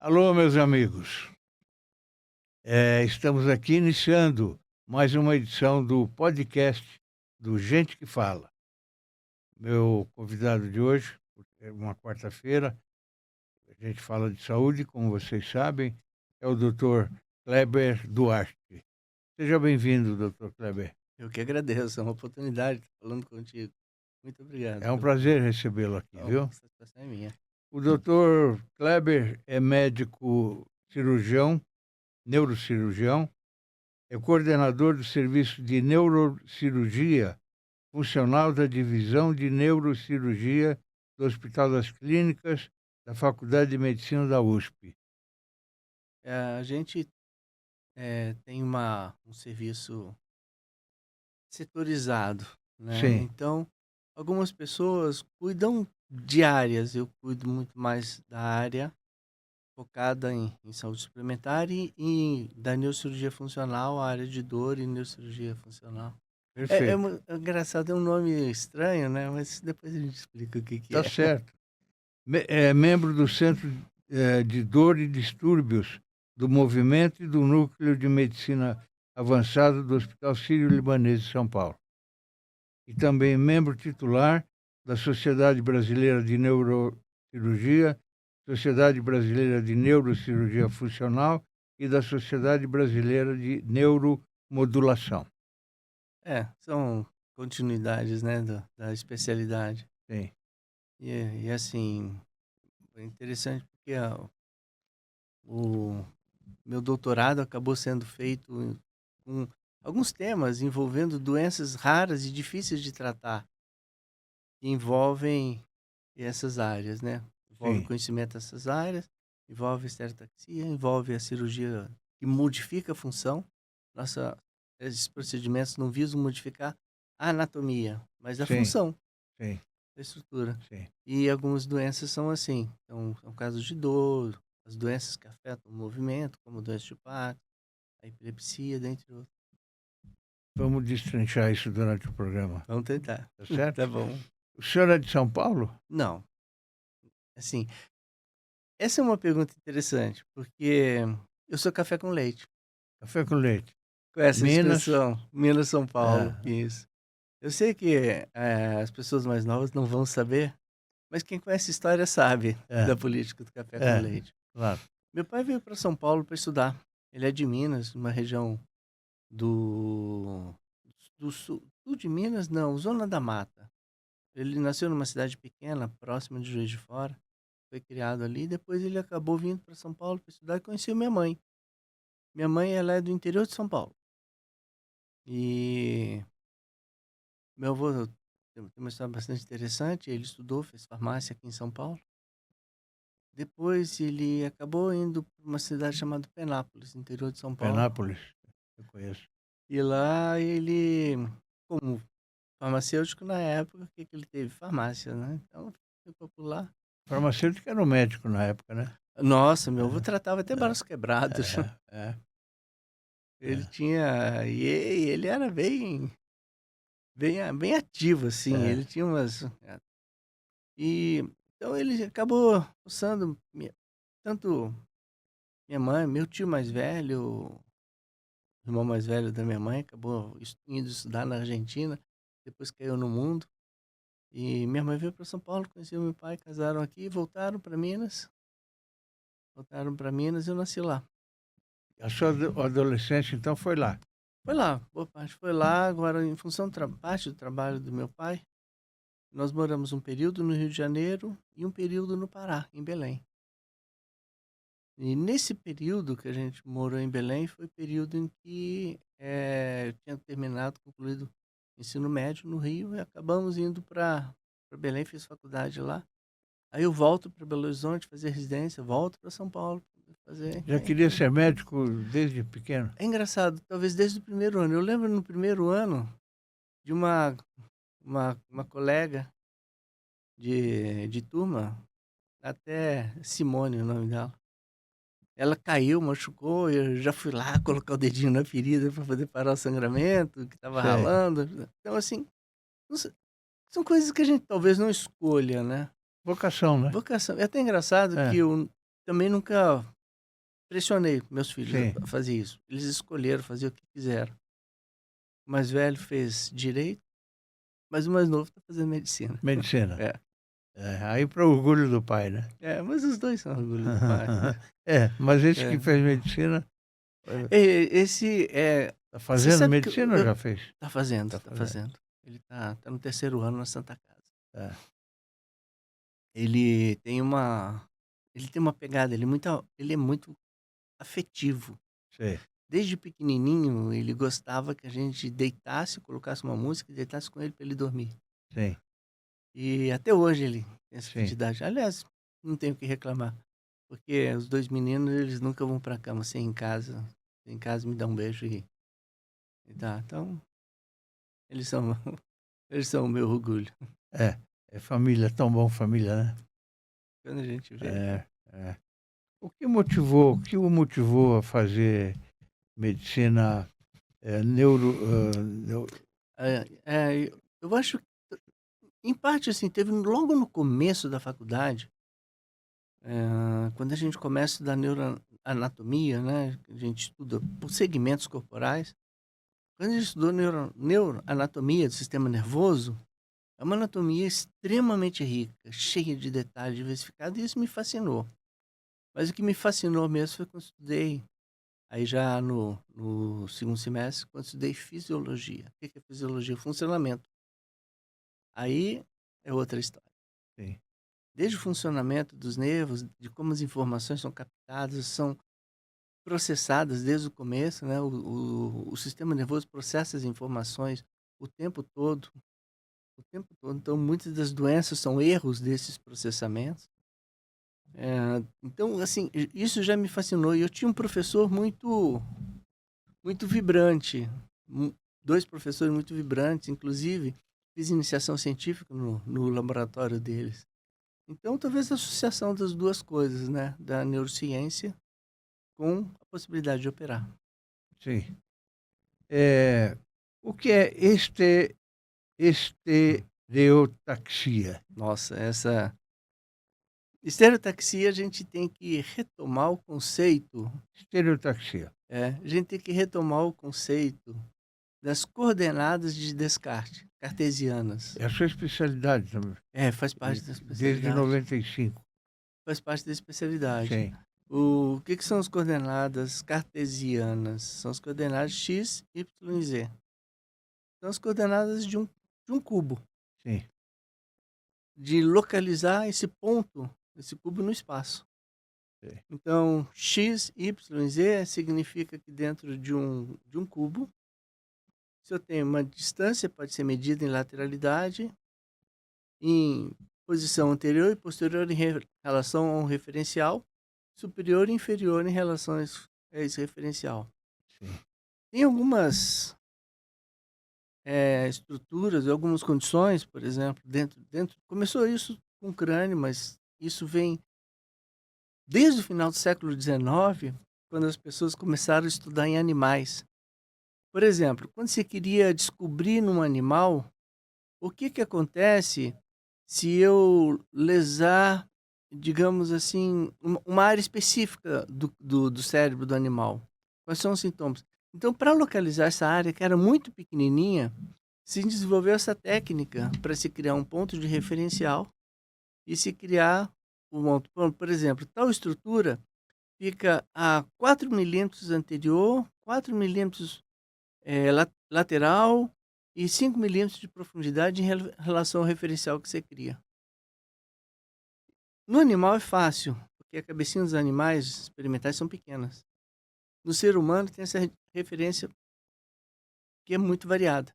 Alô, meus amigos. Estamos aqui iniciando mais uma edição do podcast do Gente que Fala. Meu convidado de hoje, é uma quarta-feira, a gente fala de saúde, como vocês sabem, é o Dr. Kleber Duarte. Seja bem-vindo, Dr. Kleber. Eu que agradeço, é uma oportunidade estar falando contigo. Muito obrigado É um pelo convite. prazer recebê-lo aqui, Não, viu? a satisfação é minha. O Dr. Kleber é médico cirurgião, neurocirurgião. É coordenador do Serviço de Neurocirurgia Funcional da Divisão de Neurocirurgia do Hospital das Clínicas da Faculdade de Medicina da USP. A gente tem um serviço setorizado, né? Sim, Então, algumas pessoas cuidam de áreas, eu cuido muito mais da área focada em saúde suplementar e da neurocirurgia funcional, a área de dor e neurocirurgia funcional. perfeito. É engraçado, é um nome estranho, né? Mas depois a gente explica o que Tá é. certo. É membro do Centro de Dor e Distúrbios do Movimento e do Núcleo de Medicina Avançada do Hospital Sírio-Libanês de São Paulo. E também membro titular da Sociedade Brasileira de Neurocirurgia, Sociedade Brasileira de Neurocirurgia Funcional e da Sociedade Brasileira de Neuromodulação. São continuidades, né, da especialidade. Sim, E assim, é interessante porque o meu doutorado acabou sendo feito com alguns temas envolvendo doenças raras e difíceis de tratar, que envolvem essas áreas, né? Envolve o sim, conhecimento dessas áreas, envolve a estereotaxia, envolve a cirurgia que modifica a função. Esses procedimentos não visam modificar a anatomia, mas a sim, função sim, da estrutura. sim. E algumas doenças são assim, são casos de dor, as doenças que afetam o movimento, como doença de Parkinson, a epilepsia, dentre outros. Vamos destrinchar isso durante o programa, Vamos tentar. tá certo? Tá bom. O senhor é de São Paulo? Não, assim, essa é uma pergunta interessante, porque eu sou café com leite. Café com leite. Conhece a Minas? expressão? Minas, São É, Paulo, isso. Eu sei que as pessoas mais novas não vão saber, mas quem conhece história sabe é, da política do café com é, leite. claro. Meu pai veio para São Paulo para estudar. Ele é de Minas, uma região do sul de Minas, não, Zona da Mata. Ele nasceu numa cidade pequena, próxima de Juiz de Fora, foi criado ali, depois ele acabou vindo para São Paulo para estudar e conheceu minha mãe. Minha mãe, ela é do interior de São Paulo. E meu avô tem uma história bastante interessante, ele estudou, fez farmácia aqui em São Paulo. Depois ele acabou indo para uma cidade chamada Penápolis, interior de São Paulo. Penápolis, eu conheço. E lá ele, como farmacêutico na época, o que que ele teve? Farmácia, né, então ficou por lá. Farmacêutico era o médico na época, né? Nossa, meu avô É, tratava até braços quebrados. é, é, Ele é, tinha e ele era bem ativo, assim, é. ele tinha umas e então ele acabou usando tanto minha mãe, meu tio mais velho, o irmão mais velho da minha mãe, acabou indo estudar na Argentina, depois caiu no mundo. E minha mãe veio para São Paulo, conheceu meu pai, casaram aqui, voltaram para Minas e eu nasci lá. A sua adolescência, então, foi lá. Foi lá, boa parte foi lá, agora em função parte do trabalho do meu pai, nós moramos um período no Rio de Janeiro e um período no Pará, em Belém. E nesse período que a gente morou em Belém, foi o período em que eu tinha concluído o ensino médio no Rio e acabamos indo para Belém, fiz faculdade lá. Aí eu volto para Belo Horizonte fazer residência, volto para São Paulo fazer. Já queria ser médico desde pequeno? É engraçado, talvez desde o primeiro ano. Eu lembro no primeiro ano de uma colega de turma, até Simone o nome dela. Ela caiu, machucou, eu já fui lá colocar o dedinho na ferida para poder parar o sangramento, que estava Sei. ralando. Então, assim, não sei, são coisas que a gente talvez não escolha, né? Vocação, né? Vocação. É até engraçado É, que também nunca pressionei meus filhos Sim. a fazer isso. Eles escolheram fazer o que quiseram. O mais velho fez direito, mas o mais novo está fazendo medicina. Medicina. É. Aí para orgulho do pai, né? Mas os dois são orgulho do pai. Mas esse É. que fez medicina, Esse tá você fazendo sabe que medicina ou já fez? tá fazendo, Tá tá fazendo. fazendo. Ele tá no terceiro ano na Santa Casa. É, Ele tem uma pegada, ele é muito afetivo. sei, Desde pequenininho, ele gostava que a gente deitasse, colocasse uma música e deitasse com ele para ele dormir. sim, E até hoje ele tem essa sim. quantidade. Aliás, não tenho o que reclamar, porque os 2 meninos, eles nunca vão pra cama sem ir em casa. Em casa me dá um beijo e dá. Então, eles são eles são o meu orgulho. É família, tão bom família, né? Quando a gente vê. É, é. O que o motivou a fazer medicina, neu Eu acho que, em parte, assim, teve logo no começo da faculdade, quando a gente começa a estudar neuroanatomia, né, a gente estuda por segmentos corporais. Quando a gente estudou neuroanatomia do sistema nervoso, é uma anatomia extremamente rica, cheia de detalhes, diversificados, e isso me fascinou. Mas o que me fascinou mesmo foi quando eu estudei, aí já no segundo semestre, quando eu estudei fisiologia. O que é fisiologia? Funcionamento. Aí é outra história. sim, Desde o funcionamento dos nervos, de como as informações são captadas, são processadas desde o começo, né? O sistema nervoso processa as informações o tempo todo, o tempo todo. Então, muitas das doenças são erros desses processamentos. Então, assim, isso já me fascinou. E eu tinha um professor muito vibrante, 2 professores muito vibrantes, inclusive fiz iniciação científica no laboratório deles. Então, talvez a associação das 2 coisas, né, da neurociência com a possibilidade de operar. sim. O que é estereotaxia? Nossa, essa estereotaxia, a gente tem que retomar o conceito, Estereotaxia. a gente tem que retomar o conceito das coordenadas de Descartes, cartesianas. É a sua especialidade também, Faz parte da desde especialidade. 95. Faz parte da especialidade. Sim, O que são as coordenadas cartesianas? São as coordenadas x, y e z. São as coordenadas de um cubo, sim, de localizar esse cubo no espaço. sim, Então, x, y e z significa que dentro de um cubo, se eu tenho uma distância, pode ser medida em lateralidade, em posição anterior e posterior em relação a um referencial, superior e inferior em relação a esse referencial. sim. Tem algumas estruturas, algumas condições, por exemplo, começou isso com o crânio, mas isso vem desde o final do século XIX, quando as pessoas começaram a estudar em animais. Por exemplo, quando você queria descobrir num animal o que acontece se eu lesar, digamos assim, uma área específica do cérebro do animal. Quais são os sintomas? Então, para localizar essa área, que era muito pequenininha, se desenvolveu essa técnica para se criar um ponto de referencial e se criar por exemplo, tal estrutura fica a 4 milímetros anterior, 4 milímetros lateral e 5 milímetros de profundidade em relação ao referencial que você cria. No animal é fácil, porque a cabecinha dos animais experimentais são pequenas. No ser humano tem essa referência que é muito variada.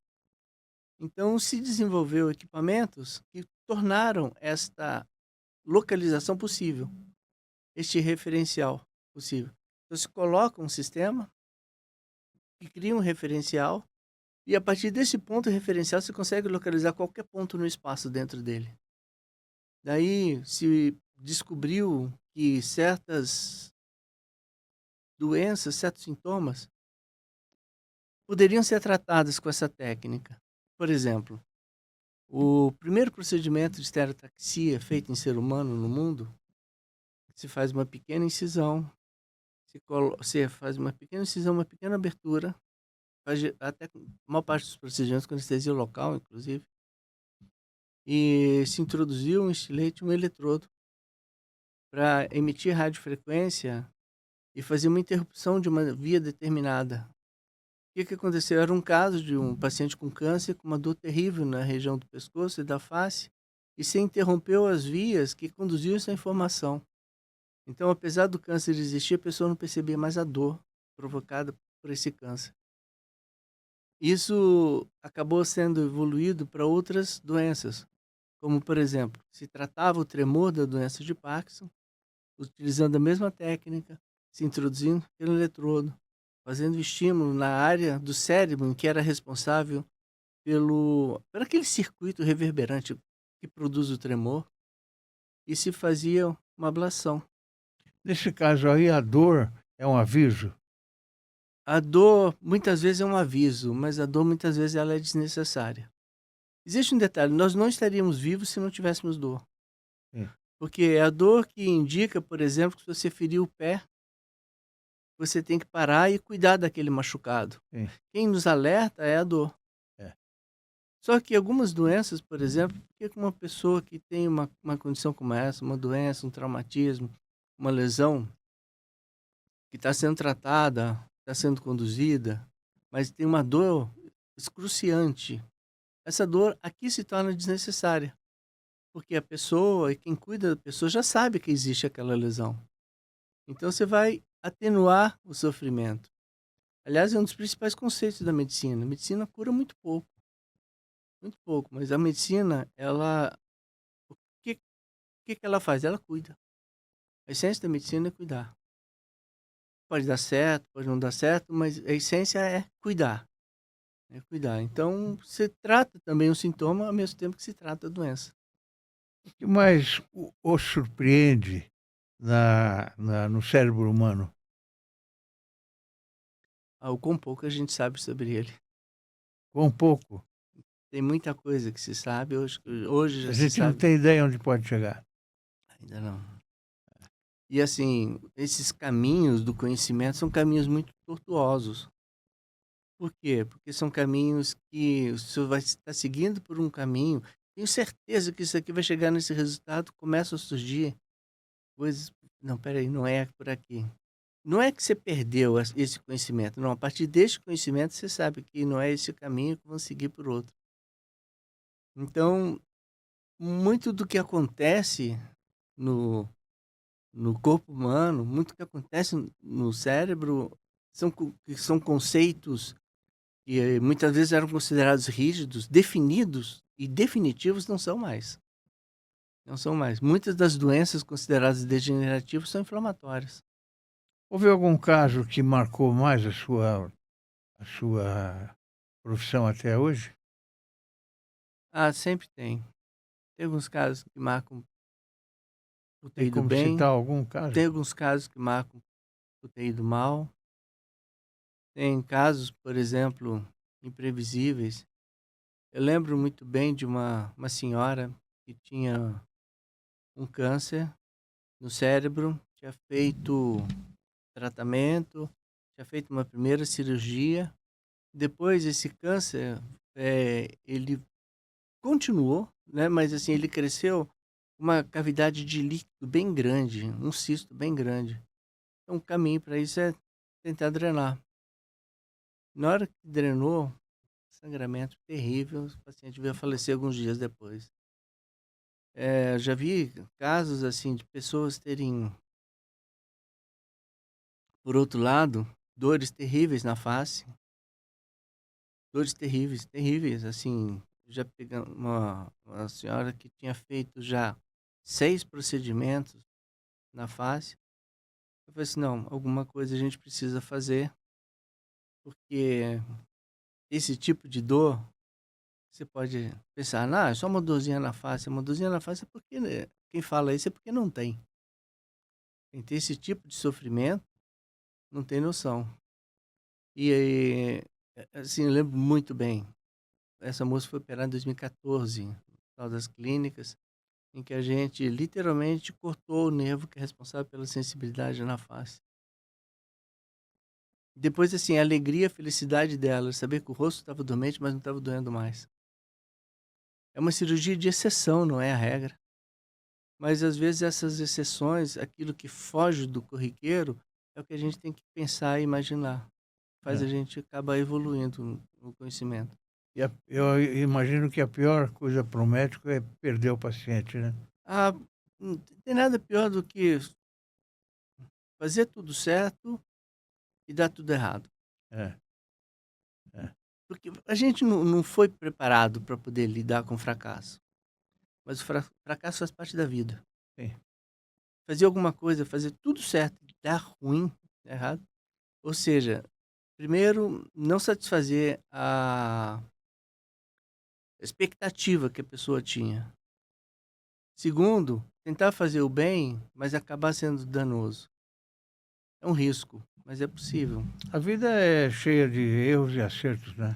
Então se desenvolveu equipamentos que tornaram esta localização possível, este referencial possível. Então se coloca um sistema que cria um referencial e a partir desse ponto referencial você consegue localizar qualquer ponto no espaço dentro dele. Daí se descobriu que certas doenças, certos sintomas poderiam ser tratadas com essa técnica. Por exemplo, o primeiro procedimento de estereotaxia feito em ser humano no mundo se faz uma pequena incisão, você faz uma pequena incisão, uma pequena abertura, até a maior parte dos procedimentos com anestesia local, inclusive, e se introduziu um estilete, um eletrodo, para emitir radiofrequência e fazer uma interrupção de uma via determinada. O que aconteceu? Era um caso de um paciente com câncer com uma dor terrível na região do pescoço e da face, e se interrompeu as vias que conduziam essa informação. Então, apesar do câncer existir, a pessoa não percebia mais a dor provocada por esse câncer. Isso acabou sendo evoluído para outras doenças, como, por exemplo, se tratava o tremor da doença de Parkinson, utilizando a mesma técnica, se introduzindo pelo eletrodo, fazendo estímulo na área do cérebro que era responsável por aquele circuito reverberante que produz o tremor, e se fazia uma ablação. Nesse caso aí, a dor é um aviso? A dor muitas vezes é um aviso, mas a dor muitas vezes ela é desnecessária. Existe um detalhe, nós não estaríamos vivos se não tivéssemos dor. Sim. Porque é a dor que indica, por exemplo, que se você feriu o pé, você tem que parar e cuidar daquele machucado. Sim. Quem nos alerta é a dor. É. Só que algumas doenças, por exemplo, porque uma pessoa que tem uma condição como essa, uma doença, um traumatismo, uma lesão, que está sendo tratada, está sendo conduzida, mas tem uma dor excruciante. Essa dor aqui se torna desnecessária, porque a pessoa e quem cuida da pessoa já sabe que existe aquela lesão. Então você vai atenuar o sofrimento. Aliás, é um dos principais conceitos da medicina. A medicina cura muito pouco, mas a medicina, o que, que ela faz? Ela cuida. A essência da medicina é cuidar. Pode dar certo, pode não dar certo, mas a essência é cuidar. É cuidar. Então, você trata também o sintoma ao mesmo tempo que se trata a doença. O que mais o surpreende no cérebro humano? O quão pouco a gente sabe sobre ele. Com pouco. Tem muita coisa que se sabe, hoje já A se gente não sabe. tem ideia onde pode chegar. Ainda não. E assim, esses caminhos do conhecimento são caminhos muito tortuosos. Por quê? Porque são caminhos que o senhor vai estar seguindo por um caminho. Tenho certeza que isso aqui vai chegar nesse resultado. Começa a surgir coisas. Não, peraí, não é por aqui. Não é que você perdeu esse conhecimento. Não, a partir deste conhecimento você sabe que não é esse caminho que vão seguir por outro. Então, muito do que acontece no, no corpo humano, muito do que acontece no cérebro são conceitos que muitas vezes eram considerados rígidos, definidos e definitivos não são mais. Não são mais. Muitas das doenças consideradas degenerativas são inflamatórias. Houve algum caso que marcou mais a sua profissão até hoje? Sempre tem. Tem alguns casos que marcam por ter Tem ido como bem, citar algum caso? tem alguns casos que marcam por ter ido mal. Tem casos, por exemplo, imprevisíveis. Eu lembro muito bem de uma senhora que tinha um câncer no cérebro, tinha feito tratamento, tinha feito uma primeira cirurgia. Depois esse câncer, ele continuou, né, mas assim, ele cresceu uma cavidade de líquido bem grande, um cisto bem grande. Então o caminho para isso é tentar drenar. Na hora que drenou, sangramento terrível, o paciente veio a falecer alguns dias depois. Já vi casos assim de pessoas terem, por outro lado, dores terríveis na face, dores terríveis, terríveis, assim, já peguei uma senhora que tinha feito já 6 procedimentos na face. Eu falei assim, não, alguma coisa a gente precisa fazer, porque esse tipo de dor, você pode pensar, é só uma dorzinha na face. Uma dorzinha na face é porque, né, quem fala isso é porque não tem. Quem tem esse tipo de sofrimento, não tem noção. E, assim, eu lembro muito bem. Essa moça foi operada em 2014, no Hospital das Clínicas. em que a gente literalmente cortou o nervo que é responsável pela sensibilidade na face. Depois, assim, a alegria, a felicidade dela, saber que o rosto estava dormente, mas não estava doendo mais. É uma cirurgia de exceção, não é a regra. Mas às vezes essas exceções, aquilo que foge do corriqueiro, é o que a gente tem que pensar e imaginar. Faz a É. gente acabar evoluindo no conhecimento. Eu imagino que a pior coisa para o médico é perder o paciente, né? Ah, não tem nada pior do que fazer tudo certo e dar tudo errado. É, é, Porque a gente não foi preparado para poder lidar com fracasso. Mas o fracasso faz parte da vida. sim. Fazer alguma coisa, fazer tudo certo, dar ruim, dar errado. Ou seja, primeiro, não satisfazer a expectativa que a pessoa tinha. Segundo, tentar fazer o bem, mas acabar sendo danoso. É um risco, mas é possível. A vida é cheia de erros e acertos, né?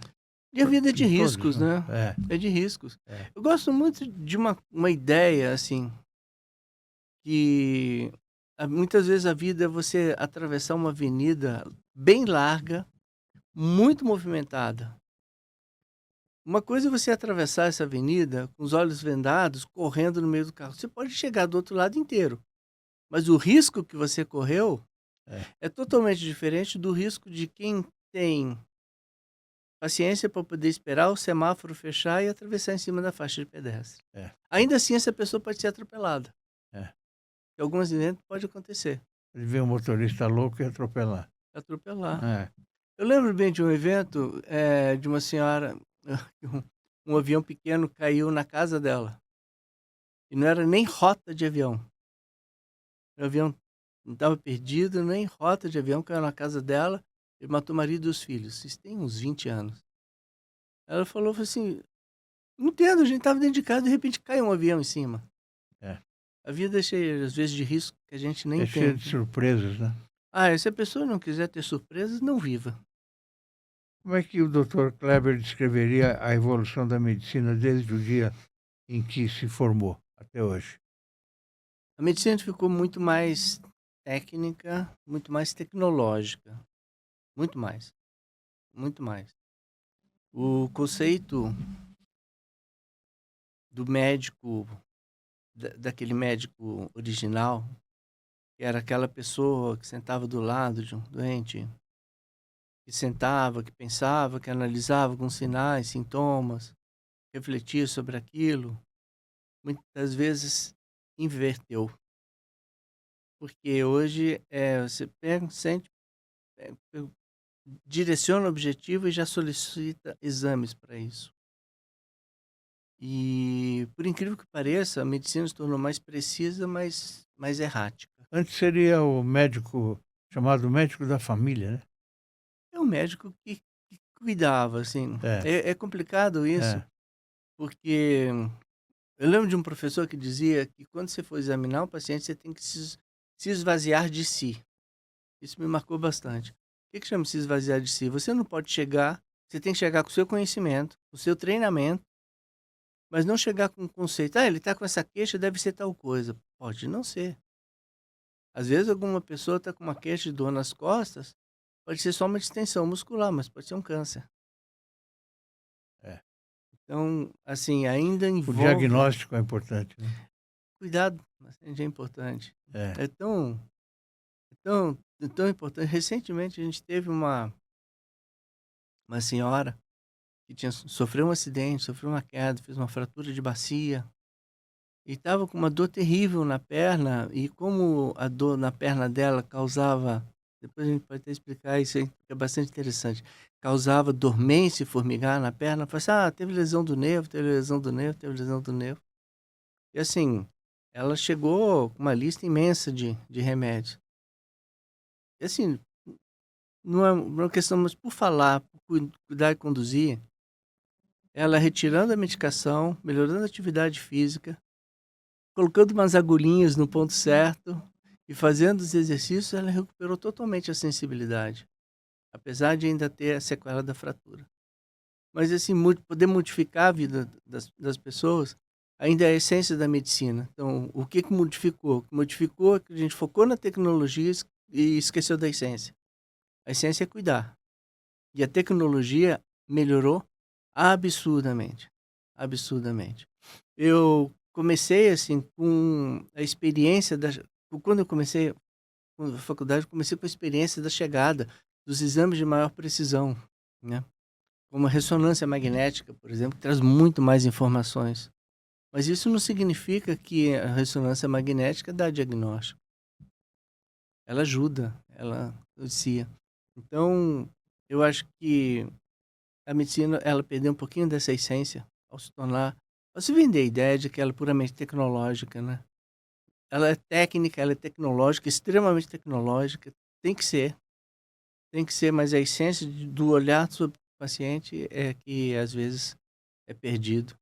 E a vida é de Em todos, riscos, né? né? É de riscos. É. Eu gosto muito de uma ideia, assim, que muitas vezes a vida é você atravessar uma avenida bem larga, muito movimentada. Uma coisa é você atravessar essa avenida com os olhos vendados, correndo no meio do carro. Você pode chegar do outro lado inteiro, mas o risco que você correu É. é totalmente diferente do risco de quem tem paciência para poder esperar o semáforo fechar e atravessar em cima da faixa de pedestre. É. Ainda assim, essa pessoa pode ser atropelada. É. E algum acidente pode acontecer. Ele vê um motorista louco e atropelar. Atropelar. É. Eu lembro bem de um evento de uma senhora, um avião pequeno caiu na casa dela. E não era nem rota de avião. O avião não estava perdido, nem rota de avião, caiu na casa dela e matou o marido e os filhos. Isso tem uns 20 anos. Ela falou assim, não entendo, a gente estava dentro de casa, de repente caiu um avião em cima. É. A vida é cheia, às vezes, de risco que a gente nem É cheio de entende. surpresas, né? Ah, e se a pessoa não quiser ter surpresas, não viva. Como é que o Dr. Kleber descreveria a evolução da medicina desde o dia em que se formou até hoje? A medicina ficou muito mais técnica, muito mais tecnológica. Muito mais, muito mais. O conceito do médico, daquele médico original, que era aquela pessoa que sentava do lado de um doente, que sentava, que pensava, que analisava alguns sinais, sintomas, refletia sobre aquilo, muitas vezes inverteu. Porque hoje você pega, sente, eh, direciona o objetivo e já solicita exames para isso. E, por incrível que pareça, a medicina se tornou mais precisa, mas mais errática. Antes seria o médico, chamado médico da família, né? É um médico que cuidava, assim. É, É complicado isso, é, porque eu lembro de um professor que dizia que quando você for examinar um paciente, você tem que se esvaziar de si. Isso me marcou bastante. O que chama se esvaziar de si? Você não pode chegar, você tem que chegar com o seu conhecimento, com o seu treinamento, mas não chegar com o conceito, ele está com essa queixa, deve ser tal coisa. Pode não ser. Às vezes alguma pessoa está com uma queixa de dor nas costas, pode ser só uma distensão muscular, mas pode ser um câncer. é. Então, assim, ainda O envolve diagnóstico é importante, né? cuidado, bastante é importante. É, É tão importante. Recentemente a gente teve uma senhora que sofreu um acidente, sofreu uma queda, fez uma fratura de bacia e estava com uma dor terrível na perna. E como a dor na perna dela causava, depois a gente pode até explicar isso aí, que é bastante interessante, causava dormência e formigar na perna. Falei assim, teve lesão do nervo, teve lesão do nervo, teve lesão do nervo. E assim, ela chegou com uma lista imensa de remédios. E assim, não é uma questão, mas por falar, por cuidar e conduzir, ela retirando a medicação, melhorando a atividade física, colocando umas agulhinhas no ponto certo e fazendo os exercícios, ela recuperou totalmente a sensibilidade, apesar de ainda ter a sequela da fratura. Mas assim, poder modificar a vida das pessoas, ainda é a essência da medicina. Então, o que modificou? O que modificou é que a gente focou na tecnologia e esqueceu da essência. A essência é cuidar. E a tecnologia melhorou absurdamente. Absurdamente. Eu comecei, assim, com a experiência quando eu comecei a faculdade, eu comecei com a experiência da chegada dos exames de maior precisão, né? Como a ressonância magnética, por exemplo, que traz muito mais informações. Mas isso não significa que a ressonância magnética dá diagnóstico. Ela ajuda, ela auxilia. Então, eu acho que a medicina, ela perdeu um pouquinho dessa essência ao se vender a ideia de que ela é puramente tecnológica, né? Ela é técnica, ela é tecnológica, extremamente tecnológica, tem que ser, mas a essência do olhar sobre o paciente é que às vezes é perdido.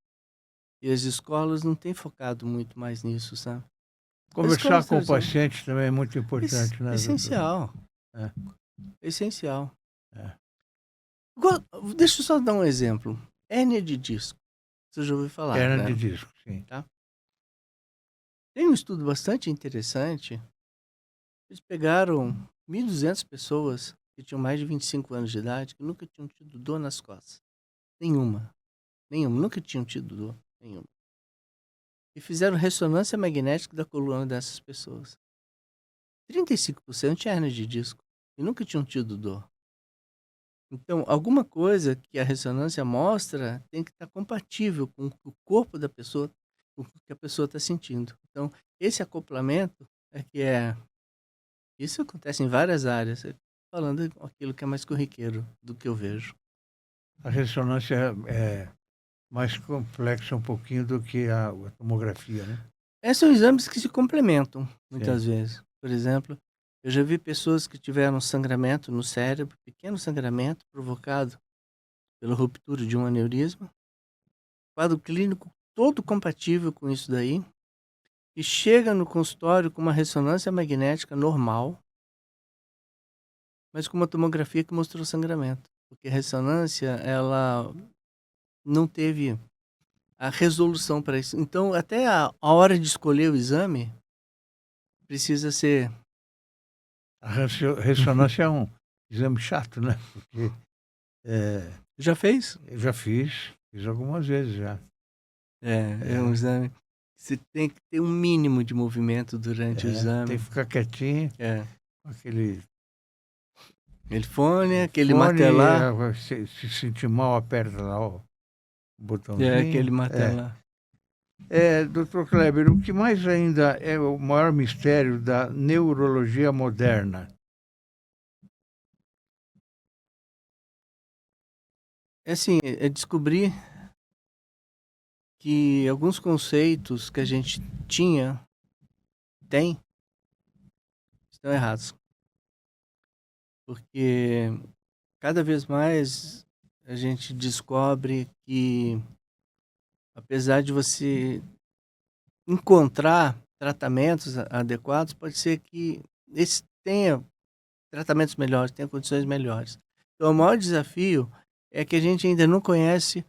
E as escolas não têm focado muito mais nisso, sabe? As Conversar escolas com o tradicionais. paciente também é muito importante, né, doutor? Essencial. É. Essencial. É. Deixa eu só dar um exemplo. Hérnia de disco. Você já ouviu falar, Hernia né? de disco, sim. Tá? Tem um estudo bastante interessante. Eles pegaram 1.200 pessoas que tinham mais de 25 anos de idade que nunca tinham tido dor nas costas. Nenhuma. Nunca tinham tido dor. Nenhuma. E fizeram ressonância magnética da coluna dessas pessoas. 35% tinha hérnia de disco e nunca tinham tido dor. Então, alguma coisa que a ressonância mostra tem que estar compatível com o corpo da pessoa, com o que a pessoa está sentindo. Então, esse acoplamento isso acontece em várias áreas, falando aquilo que é mais corriqueiro do que eu vejo. A ressonância é mais complexa um pouquinho do que a tomografia, né? Esses são exames que se complementam, muitas Sim. vezes. Por exemplo, eu já vi pessoas que tiveram sangramento no cérebro, pequeno sangramento provocado pela ruptura de um aneurisma, quadro clínico todo compatível com isso daí, e chega no consultório com uma ressonância magnética normal, mas com uma tomografia que mostrou sangramento. Porque a ressonância, ela não teve a resolução para isso. Então, até a hora de escolher o exame precisa ser... A ressonância é um exame chato, né? Porque Já fez? eu já fiz algumas vezes já. É um exame. Você tem que ter um mínimo de movimento durante o exame. Tem que ficar quietinho, com aquele Aquele fone, aquele fone, martelar. se sentir mal, aperta lá o botãozinho. Aquele martelar. Doutor Kleber, o que mais ainda é o maior mistério da neurologia moderna? É assim, é descobrir que alguns conceitos que a gente tem, estão errados. Porque cada vez mais a gente descobre que, apesar de você encontrar tratamentos adequados, pode ser que esse tenha tratamentos melhores, tenha condições melhores. Então, o maior desafio é que a gente ainda não conhece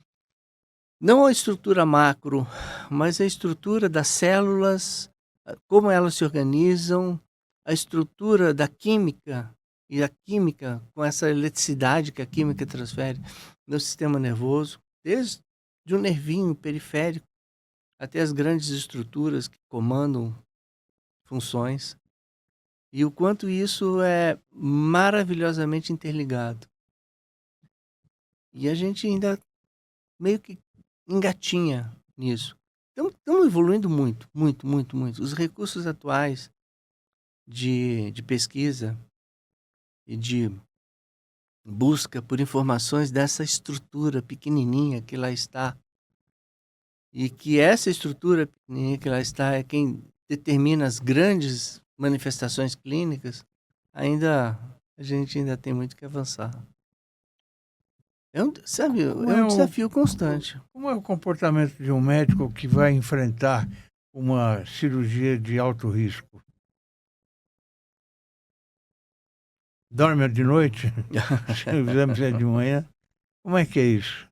não a estrutura macro, mas a estrutura das células, como elas se organizam, a estrutura da química, e a química com essa eletricidade que a química transfere no sistema nervoso, desde um nervinho periférico até as grandes estruturas que comandam funções, e o quanto isso é maravilhosamente interligado. E a gente ainda meio que engatinha nisso. Então, estamos evoluindo muito, muito, muito, muito. Os recursos atuais de pesquisa e de busca por informações dessa estrutura pequenininha que lá está, e que essa estrutura pequenininha que lá está é quem determina as grandes manifestações clínicas, a gente ainda tem muito que avançar. É um desafio constante. Como é o comportamento de um médico que vai enfrentar uma cirurgia de alto risco? Dorme de noite? Se o exame é de manhã? Como é que é isso?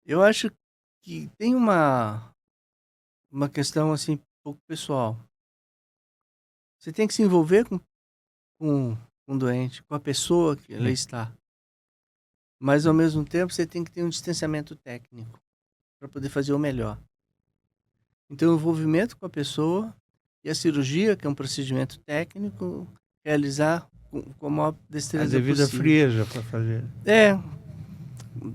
Eu acho que tem uma uma questão assim, um pouco pessoal. Você tem que se envolver com o doente, com a pessoa que ela Sim. está. Mas ao mesmo tempo você tem que ter um distanciamento técnico para poder fazer o melhor. Então o envolvimento com a pessoa e a cirurgia, que é um procedimento técnico, realizar com a maior A destreza devida possível. frieza para fazer. É,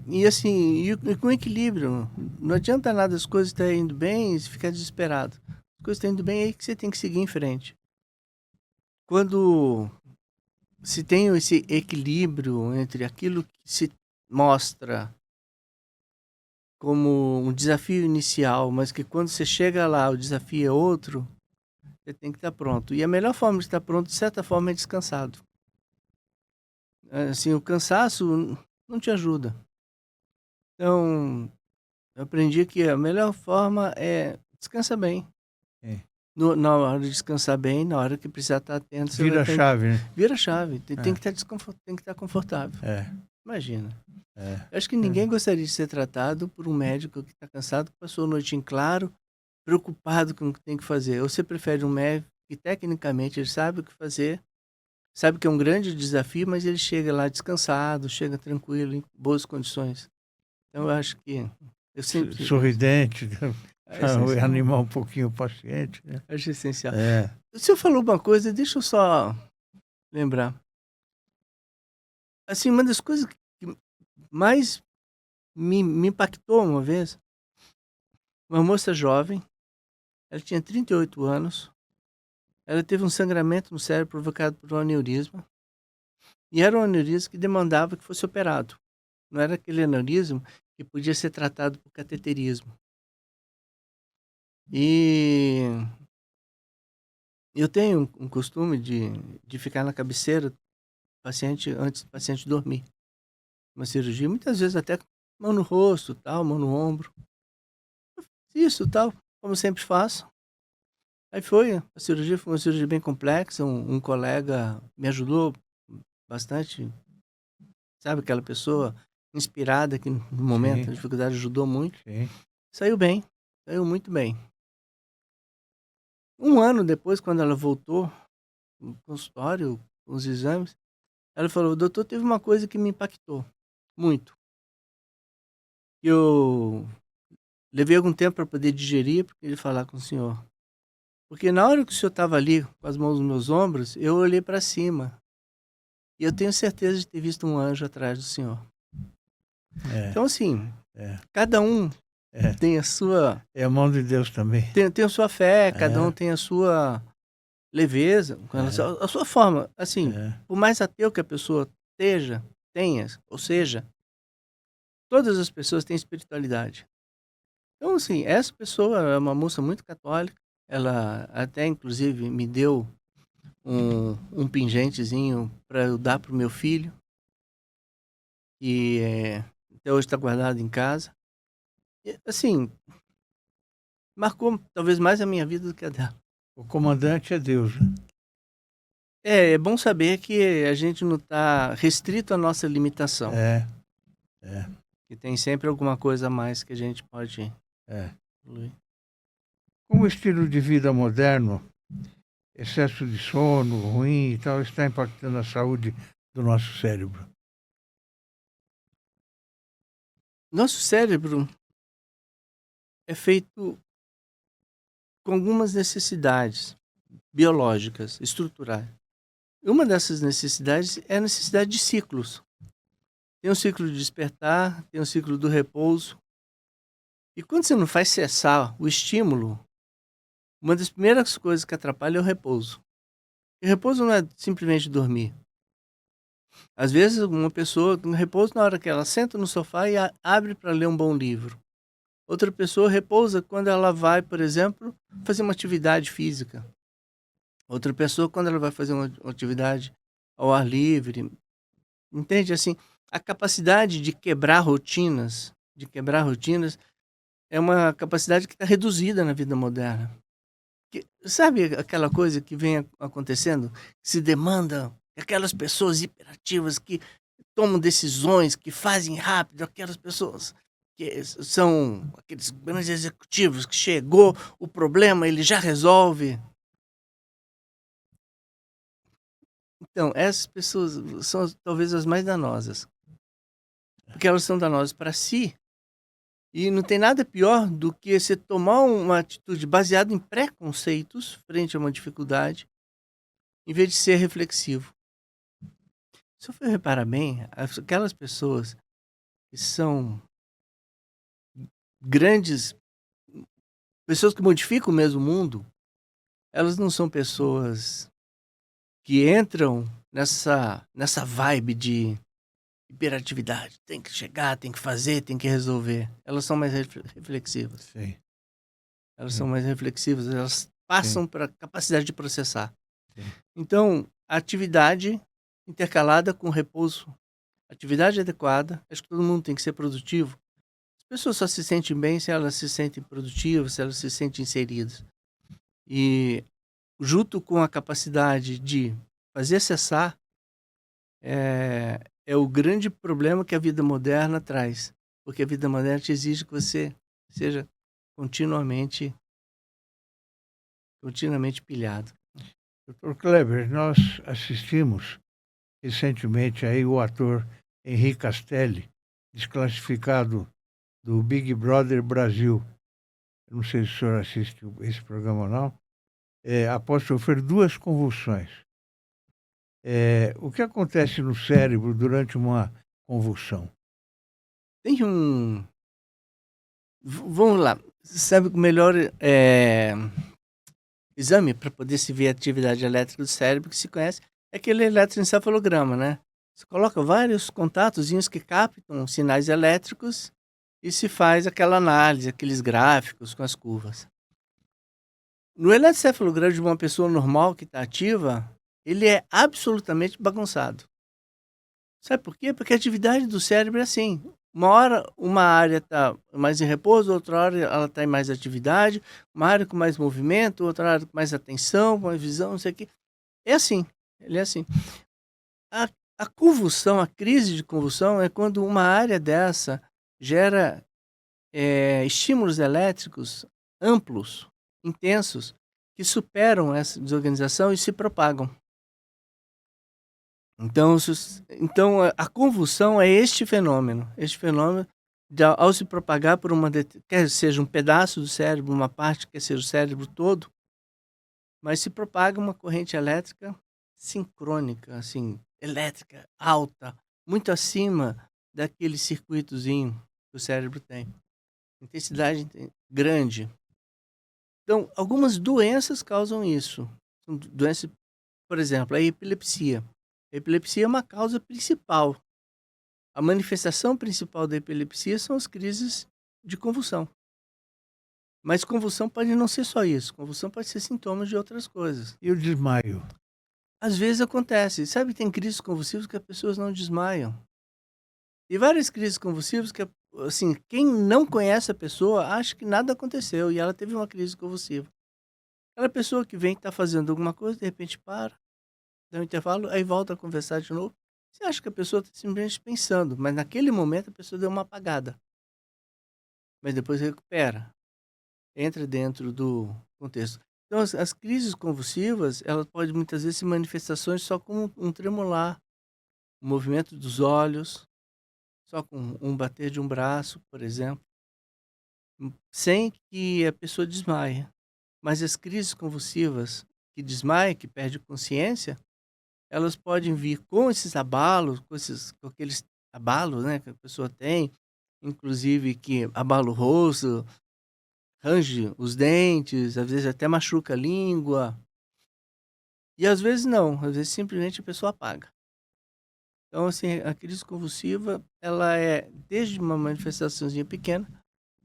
e assim, e com equilíbrio. Não adianta nada as coisas estarem indo bem e ficar desesperado. As coisas estão indo bem, é aí que você tem que seguir em frente. Quando se tem esse equilíbrio entre aquilo que se mostra como um desafio inicial, mas que quando você chega lá o desafio é outro, você tem que estar pronto. E a melhor forma de estar pronto, de certa forma, é descansado. Assim, o cansaço não te ajuda. Então, eu aprendi que a melhor forma é descansa bem. É. Na hora de descansar bem, na hora que precisar estar atento, você vai Vira a estar... chave, né? Vira a chave. Tem É. que estar confortável. É. Imagina. É. Eu acho que ninguém gostaria de ser tratado por um médico que está cansado, que passou a noite em claro, preocupado com o que tem que fazer. Ou você prefere um médico que tecnicamente ele sabe o que fazer, sabe que é um grande desafio, mas ele chega lá descansado, chega tranquilo, em boas condições. Então eu acho que eu sempre Sorridente, é essencial. animar um pouquinho o paciente, né? Acho essencial. É. O senhor falou uma coisa, deixa eu só lembrar. Assim, uma das coisas que mais me impactou uma vez, uma moça jovem, ela tinha 38 anos, ela teve um sangramento no cérebro provocado por um aneurisma, e era um aneurisma que demandava que fosse operado. Não era aquele aneurisma que podia ser tratado por cateterismo. E eu tenho um costume de ficar na cabeceira do paciente antes do paciente dormir. Uma cirurgia, muitas vezes até mão no rosto, tal, mão no ombro. Isso, tal, como sempre faço. Aí a cirurgia foi uma cirurgia bem complexa, um colega me ajudou bastante, sabe, aquela pessoa inspirada que no momento, Sim. a dificuldade ajudou muito. Sim. Saiu bem, saiu muito bem. Um ano depois, quando ela voltou no consultório, com os exames, ela falou: doutor, teve uma coisa que me impactou muito. Eu levei algum tempo para poder digerir, porque ele falar com o senhor. Porque na hora que o senhor estava ali, com as mãos nos meus ombros, eu olhei para cima. E eu tenho certeza de ter visto um anjo atrás do senhor. É. Então, assim, É. cada um É. tem a sua... É a mão de Deus também. Tem a sua fé, cada um tem a sua leveza, com relação à sua forma. Assim, por mais ateu que a pessoa tenha, ou seja, todas as pessoas têm espiritualidade. Então, assim, essa pessoa é uma moça muito católica, ela até, inclusive, me deu um pingentezinho para eu dar pro meu filho, que até hoje está guardado em casa. E, assim, marcou talvez mais a minha vida do que a dela. O comandante é Deus, né? É bom saber que a gente não está restrito à nossa limitação. É. Que tem sempre alguma coisa a mais que a gente pode evoluir. Como o estilo de vida moderno, excesso de sono ruim e tal, está impactando a saúde do nosso cérebro? Nosso cérebro é feito com algumas necessidades biológicas, estruturais. Uma dessas necessidades é a necessidade de ciclos. Tem um ciclo de despertar, tem um ciclo do repouso. E quando você não faz cessar o estímulo, uma das primeiras coisas que atrapalha é o repouso. E repouso não é simplesmente dormir. Às vezes uma pessoa repousa na hora que ela senta no sofá e abre para ler um bom livro. Outra pessoa repousa quando ela vai, por exemplo, fazer uma atividade física. Outra pessoa quando ela vai fazer uma atividade ao ar livre. Entende? Assim, a capacidade de quebrar rotinas é uma capacidade que está reduzida na vida moderna. Sabe aquela coisa que vem acontecendo? Se demanda aquelas pessoas hiperativas que tomam decisões, que fazem rápido, aquelas pessoas que são aqueles grandes executivos que chegou o problema, ele já resolve. Então, essas pessoas são talvez as mais danosas, porque elas são danosas para si, e não tem nada pior do que você tomar uma atitude baseada em preconceitos frente a uma dificuldade, em vez de ser reflexivo. Se eu for reparar bem, aquelas pessoas que são grandes, pessoas que modificam mesmo o mundo, elas não são pessoas que entram nessa vibe de hiperatividade. Tem que chegar, tem que fazer, tem que resolver. Elas são mais reflexivas. Sim. Elas são mais reflexivas, elas passam para a capacidade de processar. Sim. Então, a atividade intercalada com repouso, atividade adequada, acho que todo mundo tem que ser produtivo. As pessoas só se sentem bem se elas se sentem produtivas, se elas se sentem inseridas. E junto com a capacidade de fazer cessar, é o grande problema que a vida moderna traz. Porque a vida moderna te exige que você seja continuamente pilhado. Dr. Kleber, nós assistimos recentemente aí o ator Henri Castelli, desclassificado do Big Brother Brasil. Eu não sei se o senhor assiste esse programa ou não. Após sofrer 2 convulsões. O que acontece no cérebro durante uma convulsão? Tem um... Vamos lá. Sabe que o melhor exame para poder se ver a atividade elétrica do cérebro que se conhece é aquele eletroencefalograma, né? Você coloca vários contatozinhos que captam sinais elétricos e se faz aquela análise, aqueles gráficos com as curvas. No eletroencefalograma de uma pessoa normal que está ativa, ele é absolutamente bagunçado. Sabe por quê? Porque a atividade do cérebro é assim. Uma hora uma área está mais em repouso, outra hora ela está em mais atividade, uma área com mais movimento, outra área com mais atenção, mais visão, não sei o quê. É assim, ele é assim. A convulsão, a crise de convulsão é quando uma área dessa gera estímulos elétricos amplos, intensos, que superam essa desorganização e se propagam. Então, a convulsão é este fenômeno ao se propagar por quer seja um pedaço do cérebro, uma parte, quer seja o cérebro todo, mas se propaga uma corrente elétrica sincrônica, assim, elétrica, alta, muito acima daquele circuitozinho que o cérebro tem. Intensidade grande. Então, algumas doenças causam isso. São doenças, por exemplo, a epilepsia. A epilepsia é uma causa principal. A manifestação principal da epilepsia são as crises de convulsão. Mas convulsão pode não ser só isso. Convulsão pode ser sintomas de outras coisas. E o desmaio? Às vezes acontece. Sabe, tem crises convulsivas que as pessoas não desmaiam. E várias crises convulsivas que, assim, quem não conhece a pessoa acha que nada aconteceu e ela teve uma crise convulsiva. Aquela pessoa que vem estar fazendo alguma coisa, de repente para, dá um intervalo, aí volta a conversar de novo. Você acha que a pessoa está simplesmente pensando, mas naquele momento a pessoa deu uma apagada. Mas depois recupera. Entra dentro do contexto. Então, as crises convulsivas, elas podem muitas vezes ser manifestações só com um tremular, um movimento dos olhos, só com um bater de um braço, por exemplo, sem que a pessoa desmaie. Mas as crises convulsivas que desmaia, que perde consciência, elas podem vir com esses abalos, com aqueles abalos, né, que a pessoa tem, inclusive que abala o rosto, range os dentes, às vezes até machuca a língua. E às vezes não, às vezes simplesmente a pessoa apaga. Então, assim, a crise convulsiva, ela é desde uma manifestaçãozinha pequena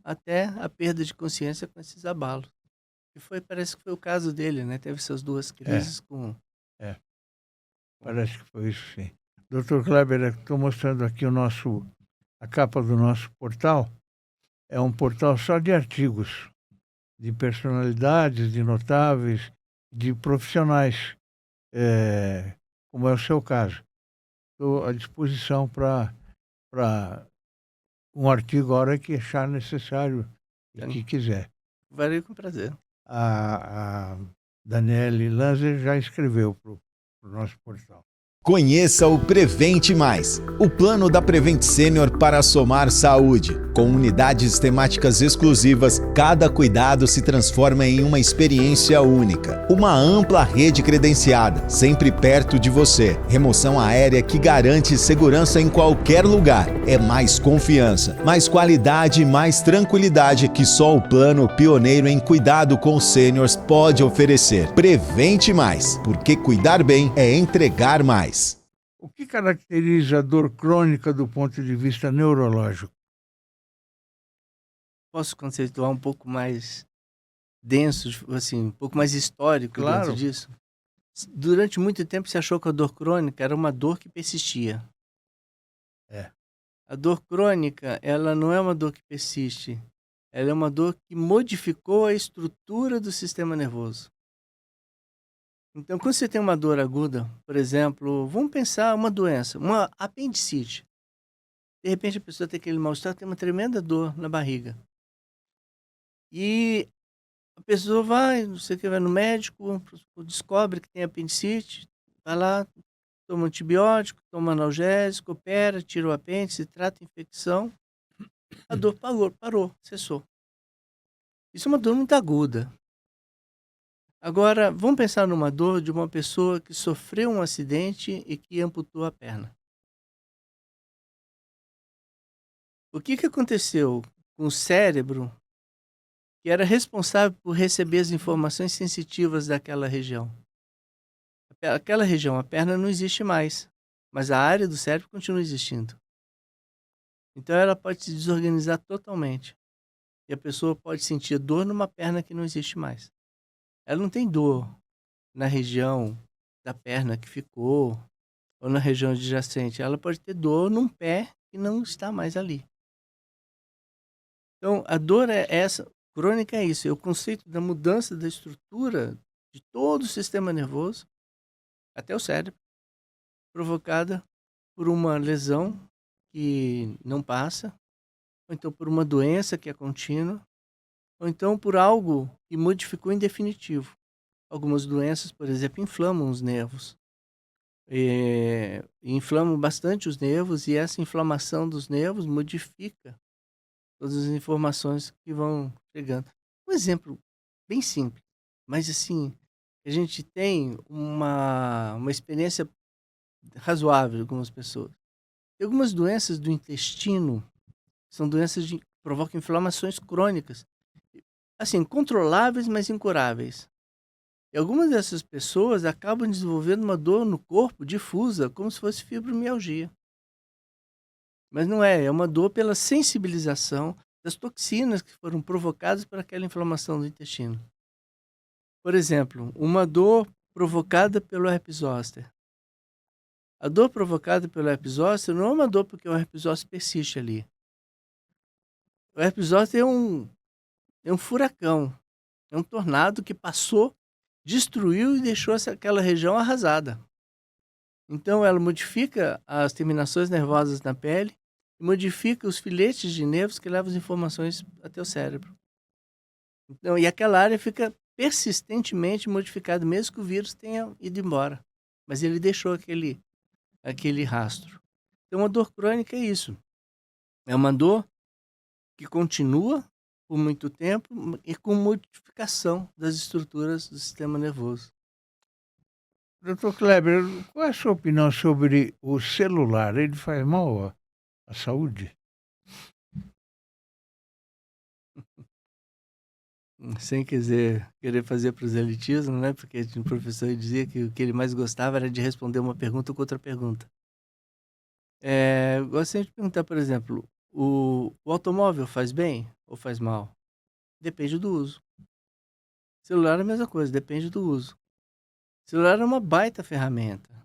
até a perda de consciência com esses abalos. E parece que foi o caso dele, né? Teve essas 2 crises com... Parece que foi isso, sim. Dr. Kleber, estou mostrando aqui a capa do nosso portal. É um portal só de artigos, de personalidades, de notáveis, de profissionais, como é o seu caso. Estou à disposição para um artigo a hora que achar necessário e Sim. que quiser. Farei com prazer. A Daniele Lanzer já escreveu para o nosso portal. Conheça o Prevente Mais, o plano da Prevent Senior para somar saúde. Com unidades temáticas exclusivas, cada cuidado se transforma em uma experiência única. Uma ampla rede credenciada, sempre perto de você. Remoção aérea que garante segurança em qualquer lugar. É mais confiança, mais qualidade e mais tranquilidade que só o plano pioneiro em cuidado com sêniors pode oferecer. Prevente Mais, porque cuidar bem é entregar mais. O que caracteriza a dor crônica do ponto de vista neurológico? Posso conceituar um pouco mais denso, assim, um pouco mais histórico Claro. dentro disso? Durante muito tempo se achou que a dor crônica era uma dor que persistia. É. A dor crônica, ela não é uma dor que persiste. Ela é uma dor que modificou a estrutura do sistema nervoso. Então, quando você tem uma dor aguda, por exemplo, vamos pensar uma doença, uma apendicite. De repente a pessoa tem aquele mal-estar, tem uma tremenda dor na barriga. E a pessoa vai, não sei o que, vai no médico, descobre que tem apendicite, vai lá, toma antibiótico, toma analgésico, opera, tira o apêndice, trata a infecção. A dor parou, cessou. Isso é uma dor muito aguda. Agora, vamos pensar numa dor de uma pessoa que sofreu um acidente e que amputou a perna. O que aconteceu com o cérebro que era responsável por receber as informações sensitivas daquela região? Aquela região, a perna não existe mais, mas a área do cérebro continua existindo. Então ela pode se desorganizar totalmente. E a pessoa pode sentir dor numa perna que não existe mais. Ela não tem dor na região da perna que ficou, ou na região adjacente. Ela pode ter dor num pé que não está mais ali. Então, a dor é essa, crônica é isso, é o conceito da mudança da estrutura de todo o sistema nervoso, até o cérebro, provocada por uma lesão que não passa, ou então por uma doença que é contínua, ou então por algo que modificou em definitivo. Algumas doenças, por exemplo, inflamam os nervos. Inflamam bastante os nervos e essa inflamação dos nervos modifica todas as informações que vão chegando. Um exemplo bem simples, mas assim, a gente tem uma experiência razoável com as pessoas. Tem algumas doenças do intestino, são doenças que provocam inflamações crônicas, assim, controláveis, mas incuráveis. E algumas dessas pessoas acabam desenvolvendo uma dor no corpo difusa, como se fosse fibromialgia. Mas não é uma dor pela sensibilização das toxinas que foram provocadas por aquela inflamação do intestino. Por exemplo, uma dor provocada pelo herpes zoster. A dor provocada pelo herpes zoster não é uma dor porque o herpes zoster persiste ali. O herpes zoster é um furacão, é um tornado que passou, destruiu e deixou aquela região arrasada. Então ela modifica as terminações nervosas na pele e modifica os filetes de nervos que levam as informações até o cérebro. Então, e aquela área fica persistentemente modificada, mesmo que o vírus tenha ido embora. Mas ele deixou aquele rastro. Então a dor crônica é isso. É uma dor que continua por muito tempo e com modificação das estruturas do sistema nervoso. Doutor Kleber, qual é a sua opinião sobre o celular? Ele faz mal à saúde? Sem querer fazer proselitismo, né? Porque o professor dizia que o que ele mais gostava era de responder uma pergunta com outra pergunta. Gostaria de perguntar, por exemplo, o automóvel faz bem ou faz mal? Depende do uso. Celular é a mesma coisa, depende do uso. Celular é uma baita ferramenta.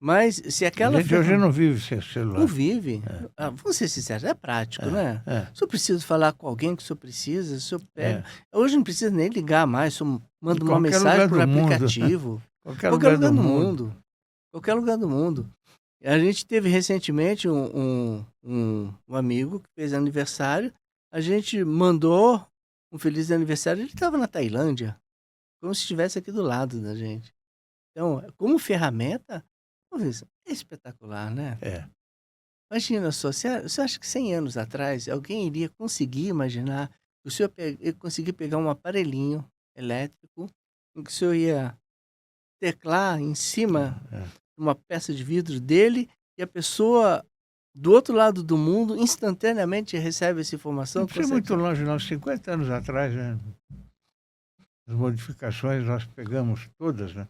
Mas se aquela A gente hoje não vive sem celular. não vive. Vamos ser sinceros, é prático, né? Se eu preciso falar com alguém que o senhor precisa, se eu pego. Hoje não precisa nem ligar mais, se eu mando uma qualquer mensagem lugar por do mundo. aplicativo. Qualquer Qualquer lugar lugar do do mundo. mundo. Qualquer lugar do mundo. A gente teve recentemente um amigo que fez aniversário, a gente mandou um feliz aniversário, ele estava na Tailândia, como se estivesse aqui do lado da gente. Então, como ferramenta, talvez, é espetacular, né? É. Imagina só, você acha que 100 anos atrás alguém iria conseguir imaginar que o senhor ia conseguir pegar um aparelhinho elétrico em que o senhor ia teclar em cima É. de uma peça de vidro dele e a pessoa do outro lado do mundo instantaneamente recebe essa informação? Não precisa ir consegue... muito longe, não. 50 anos atrás, né? As modificações nós pegamos todas, né?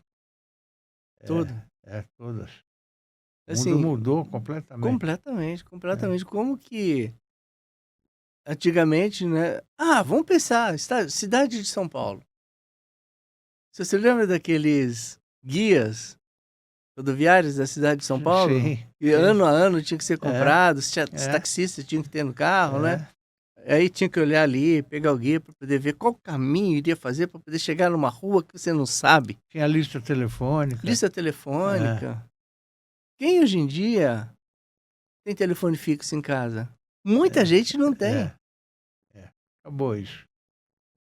Tudo. Todas. O Assim, mundo mudou completamente. completamente. Como que antigamente, né? Vamos pensar, cidade de São Paulo. Você se lembra daqueles guias rodoviários da cidade de São Paulo? Sim. E ano a ano tinha que ser comprados, os É. taxistas tinham que ter no carro, É. né? Aí tinha que olhar ali, pegar o guia para poder ver qual caminho iria fazer para poder chegar numa rua que você não sabe. Tinha lista telefônica. Lista telefônica. Quem hoje em dia tem telefone fixo em casa? Muita gente não tem. Acabou isso.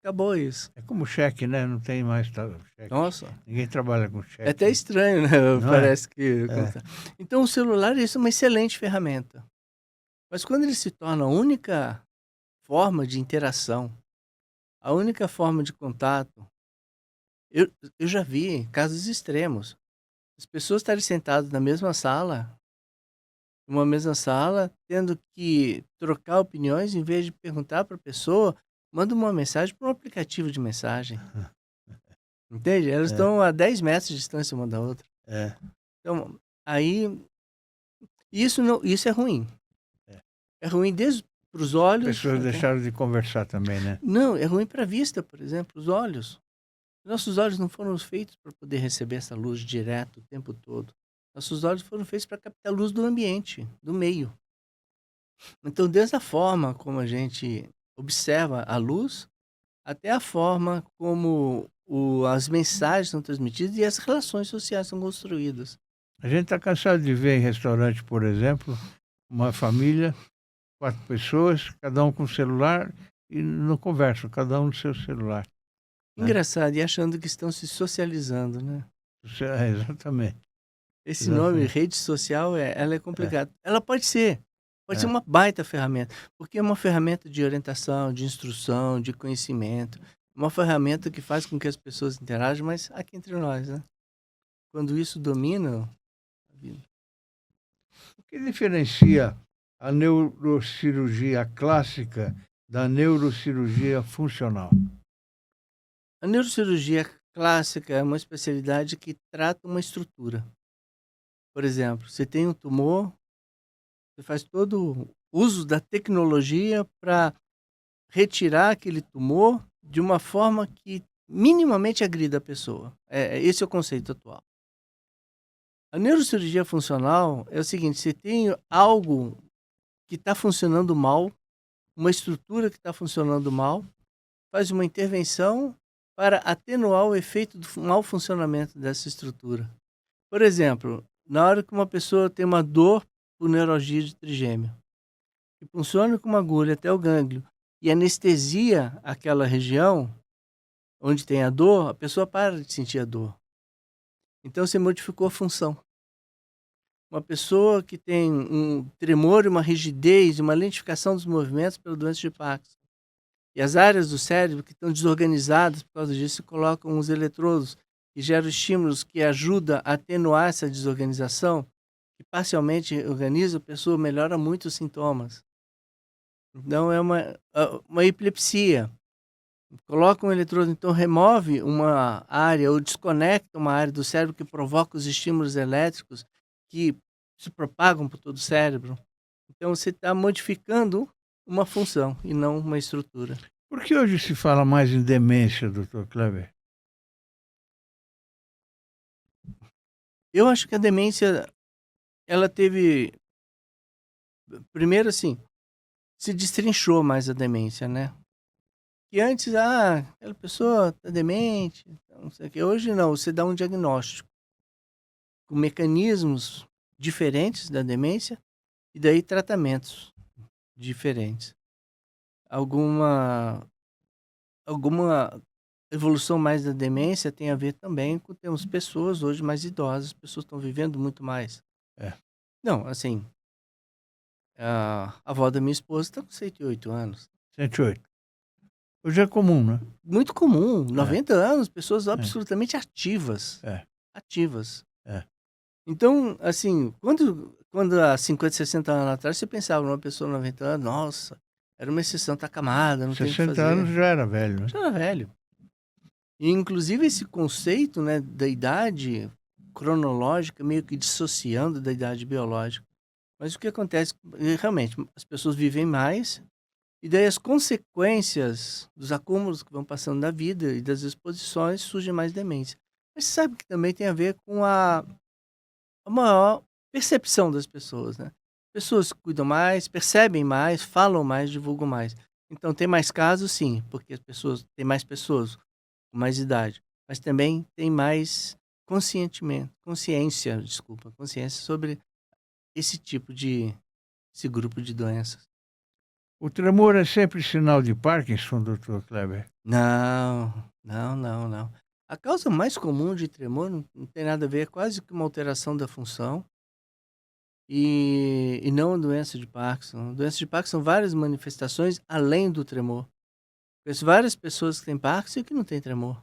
Acabou isso. É como cheque, né? Não tem mais cheque. Nossa. Ninguém trabalha com cheque. É até estranho, né? Não Parece que... É. Então o celular é uma excelente ferramenta. Mas quando ele se torna a única forma de interação, a única forma de contato, eu já vi casos extremos. As pessoas estarem sentadas na mesma sala, tendo que trocar opiniões, em vez de perguntar para a pessoa, manda uma mensagem para um aplicativo de mensagem. Entende? Elas estão a 10 metros de distância uma da outra. Então, aí, isso é ruim. É ruim desde para os olhos. As pessoas deixaram de conversar também, né? Não, é ruim para a vista, por exemplo, os olhos. Nossos olhos não foram feitos para poder receber essa luz direto o tempo todo. Nossos olhos foram feitos para captar a luz do ambiente, do meio. Então, desde a forma como a gente observa a luz, até a forma como as mensagens são transmitidas e as relações sociais são construídas. A gente está cansado de ver em restaurante, por exemplo, uma família, 4 pessoas, cada um com celular e não conversam, cada um no seu celular. Engraçado, e achando que estão se socializando, né? Exatamente. Esse nome, rede social, ela é complicada. Ela pode ser uma baita ferramenta, porque é uma ferramenta de orientação, de instrução, de conhecimento, uma ferramenta que faz com que as pessoas interajam, mas aqui entre nós, né? Quando isso domina a vida. O que diferencia a neurocirurgia clássica da neurocirurgia funcional? A neurocirurgia clássica é uma especialidade que trata uma estrutura. Por exemplo, você tem um tumor, você faz todo o uso da tecnologia para retirar aquele tumor de uma forma que minimamente agrida a pessoa. Esse é o conceito atual. A neurocirurgia funcional é o seguinte: você tem algo que está funcionando mal, uma estrutura que está funcionando mal, faz uma intervenção para atenuar o efeito do mau funcionamento dessa estrutura. Por exemplo, na hora que uma pessoa tem uma dor por neuralgia de trigêmeo, que funciona com uma agulha até o gânglio e anestesia aquela região onde tem a dor, a pessoa para de sentir a dor. Então você modificou a função. Uma pessoa que tem um tremor, uma rigidez, uma lentificação dos movimentos pela doença de Parkinson. E as áreas do cérebro que estão desorganizadas por causa disso, colocam os eletrodos que geram estímulos que ajudam a atenuar essa desorganização, que parcialmente organiza, a pessoa melhora muito os sintomas. Então é uma epilepsia. Coloca um eletrodo, então remove uma área ou desconecta uma área do cérebro que provoca os estímulos elétricos que se propagam por todo o cérebro. Então você está modificando uma função e não uma estrutura. Por que hoje se fala mais em demência, Dr. Kleber? Eu acho que a demência, ela teve... Primeiro, assim, se destrinchou mais a demência, né? Que antes, aquela pessoa está demente, não sei o quê. Hoje não, você dá um diagnóstico com mecanismos diferentes da demência e daí tratamentos diferentes. Alguma evolução mais da demência tem a ver também com temos pessoas hoje mais idosas, pessoas estão vivendo muito mais. É. Não, assim, a avó da minha esposa está com 108 anos. 108. Hoje é comum, né? Muito comum, 90 anos, pessoas absolutamente ativas. É. Ativas. É. Então, assim, quando há 50, 60 anos atrás, você pensava numa pessoa de 90 anos, nossa, era uma exceção, tá acamada, não tem o que 60 fazer. anos já era velho, né? Já era velho. E, inclusive, esse conceito, né, da idade cronológica, meio que dissociando da idade biológica. Mas o que acontece, realmente, as pessoas vivem mais, e daí as consequências dos acúmulos que vão passando na vida e das exposições surgem mais demência. Mas você sabe que também tem a ver com a maior percepção das pessoas, né? Pessoas cuidam mais, percebem mais, falam mais, divulgam mais. Então tem mais casos, sim, porque as pessoas tem mais pessoas com mais idade, mas também tem mais consciência sobre esse grupo de doenças. O tremor é sempre sinal de Parkinson, doutor Kleber? Não. A causa mais comum de tremor não tem nada a ver, é quase que uma alteração da função e não a doença de Parkinson. A doença de Parkinson são várias manifestações além do tremor. Conheço várias pessoas que têm Parkinson e que não têm tremor.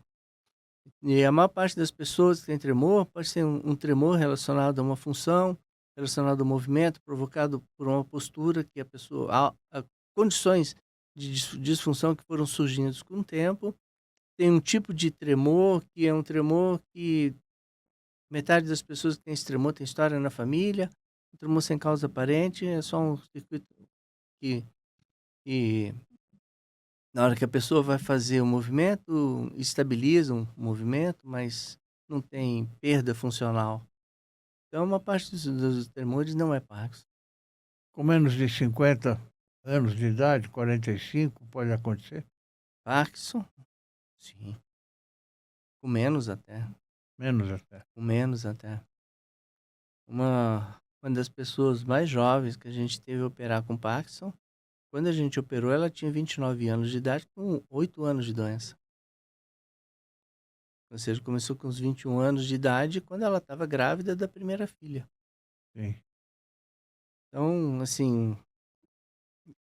E a maior parte das pessoas que têm tremor pode ser um tremor relacionado a uma função, relacionado ao movimento, provocado por uma postura que a pessoa... condições de disfunção que foram surgindo com o tempo. Tem um tipo de tremor que é um tremor que metade das pessoas que têm esse tremor tem história na família. Um tremor sem causa aparente é só um circuito que na hora que a pessoa vai fazer o movimento, estabiliza um movimento, mas não tem perda funcional. Então, uma parte dos tremores não é Parkinson. Com menos de 50 anos de idade, 45, pode acontecer? Parkinson? Sim. Com menos até. Menos até. Com menos até. Uma das pessoas mais jovens que a gente teve a operar com Parkinson, quando a gente operou, ela tinha 29 anos de idade, com 8 anos de doença. Ou seja, começou com uns 21 anos de idade, quando ela estava grávida da primeira filha. Sim. Então, assim,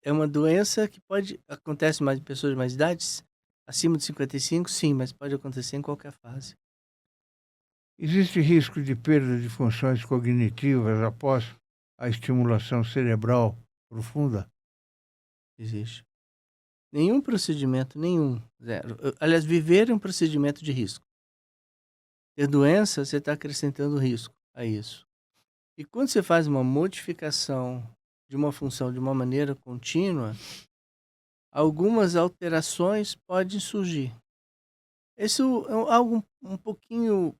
é uma doença que acontece mais em pessoas de mais idades, acima de 55, sim, mas pode acontecer em qualquer fase. Existe risco de perda de funções cognitivas após a estimulação cerebral profunda? Existe. Nenhum procedimento, nenhum, zero. Aliás, viver é um procedimento de risco. Ter doença, você está acrescentando risco a isso. E quando você faz uma modificação de uma função de uma maneira contínua, algumas alterações podem surgir. Isso é algo um pouquinho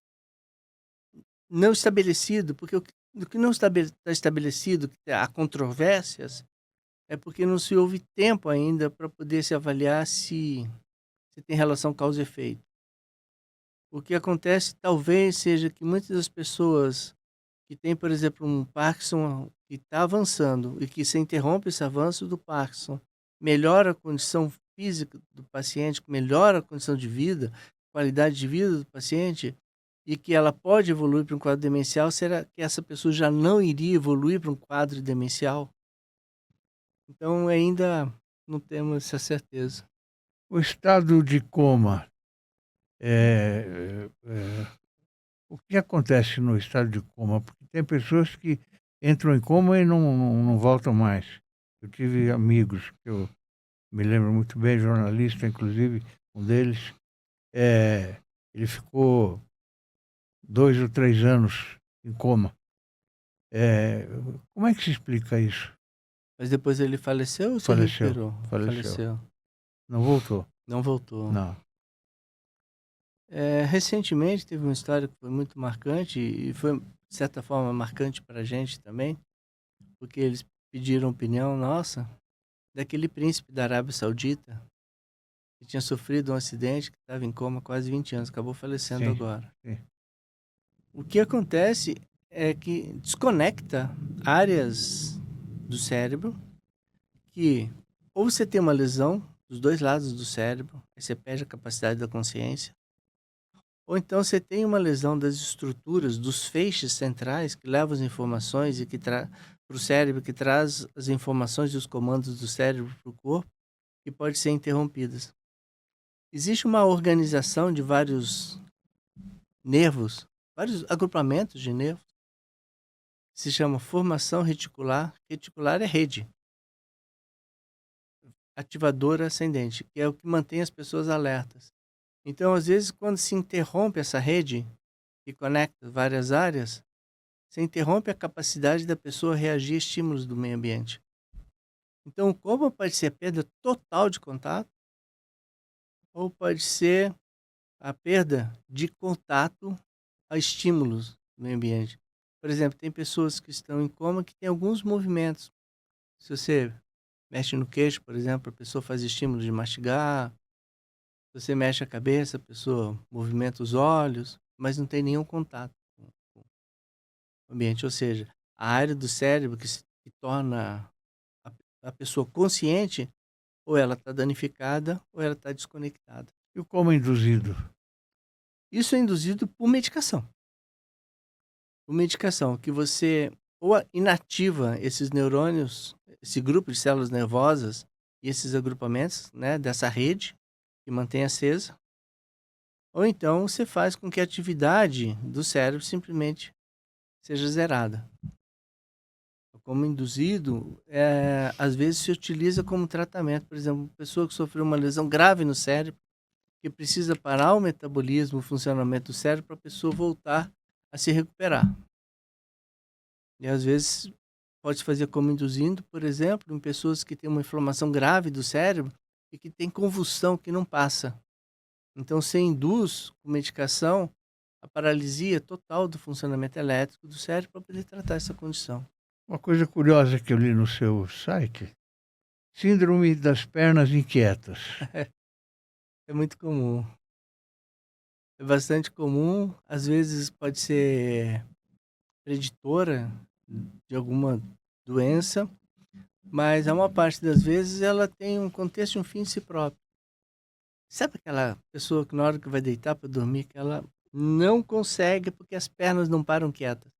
não estabelecido, porque o que não está estabelecido, que há controvérsias, é porque não se houve tempo ainda para poder se avaliar se tem relação causa e efeito. O que acontece talvez seja que muitas das pessoas que têm, por exemplo, um Parkinson que está avançando e que se interrompe esse avanço do Parkinson, melhora a condição física do paciente, melhora a condição de vida, qualidade de vida do paciente, e que ela pode evoluir para um quadro demencial, será que essa pessoa já não iria evoluir para um quadro demencial? Então, ainda não temos essa certeza. O estado de coma, o que acontece no estado de coma? Porque tem pessoas que entram em coma e não voltam mais. Eu tive amigos, que eu me lembro muito bem, jornalista, inclusive, um deles, ele ficou 2 ou 3 anos em coma. Como é que se explica isso? Mas depois ele faleceu ou se Faleceu, recuperou? faleceu. Não voltou? Não voltou. Não. Recentemente teve uma história que foi muito marcante e foi, de certa forma, marcante para a gente também, porque eles pediram opinião nossa daquele príncipe da Arábia Saudita que tinha sofrido um acidente, que estava em coma há quase 20 anos, acabou falecendo Sim, agora. sim. O que acontece é que desconecta áreas do cérebro que ou você tem uma lesão dos dois lados do cérebro, aí você perde a capacidade da consciência, ou então você tem uma lesão das estruturas, dos feixes centrais que levam as informações e que para o cérebro, que traz as informações e os comandos do cérebro para o corpo, que pode ser interrompidas. Existe uma organização de vários nervos, vários agrupamentos de nervos, que se chama formação reticular. Reticular é rede. Ativadora ascendente, que é o que mantém as pessoas alertas. Então, às vezes, quando se interrompe essa rede, que conecta várias áreas, você interrompe a capacidade da pessoa reagir a estímulos do meio ambiente. Então, como pode ser a perda total de contato, ou pode ser a perda de contato a estímulos do meio ambiente. Por exemplo, tem pessoas que estão em coma que têm alguns movimentos. Se você mexe no queixo, por exemplo, a pessoa faz estímulos de mastigar. Se você mexe a cabeça, a pessoa movimenta os olhos, mas não tem nenhum contato com o ambiente. Ou seja, a área do cérebro que torna a pessoa consciente, ou ela está danificada, ou ela está desconectada. E o coma induzido? Isso é induzido por medicação. Por medicação, que você ou inativa esses neurônios, esse grupo de células nervosas e esses agrupamentos, né, dessa rede que mantém acesa, ou então você faz com que a atividade do cérebro simplesmente seja zerada. Como induzido, às vezes se utiliza como tratamento. Por exemplo, uma pessoa que sofreu uma lesão grave no cérebro, que precisa parar o metabolismo, o funcionamento do cérebro, para a pessoa voltar a se recuperar. E às vezes pode se fazer como induzindo, por exemplo, em pessoas que têm uma inflamação grave do cérebro e que tem convulsão que não passa. Então você induz com medicação a paralisia total do funcionamento elétrico do cérebro para poder tratar essa condição. Uma coisa curiosa que eu li no seu site, síndrome das pernas inquietas. É muito comum. É bastante comum, às vezes pode ser preditora de alguma doença, mas a maior parte das vezes ela tem um contexto e um fim em si próprio. Sabe aquela pessoa que na hora que vai deitar para dormir, que ela não consegue porque as pernas não param quietas?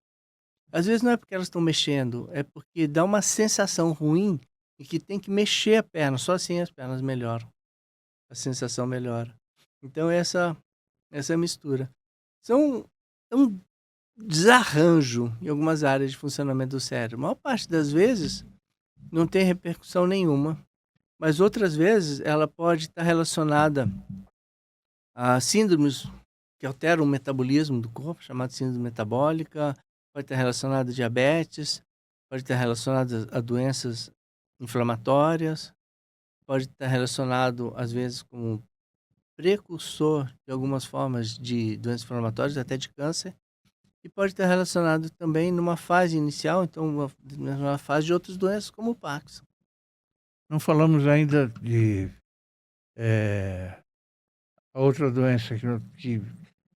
Às vezes não é porque elas estão mexendo, é porque dá uma sensação ruim e que tem que mexer a perna, só assim as pernas melhoram. A sensação melhora. Então essa mistura. É um desarranjo em algumas áreas de funcionamento do cérebro. A maior parte das vezes não tem repercussão nenhuma, mas outras vezes ela pode estar relacionada a síndromes que alteram o metabolismo do corpo, chamada síndrome metabólica, pode estar relacionada a diabetes, pode estar relacionada a doenças inflamatórias, pode estar relacionado, às vezes, com precursor de algumas formas de doenças inflamatórias, até de câncer, e pode estar relacionado também numa fase inicial, então numa fase de outras doenças, como o Parkinson. Não falamos ainda de a outra doença que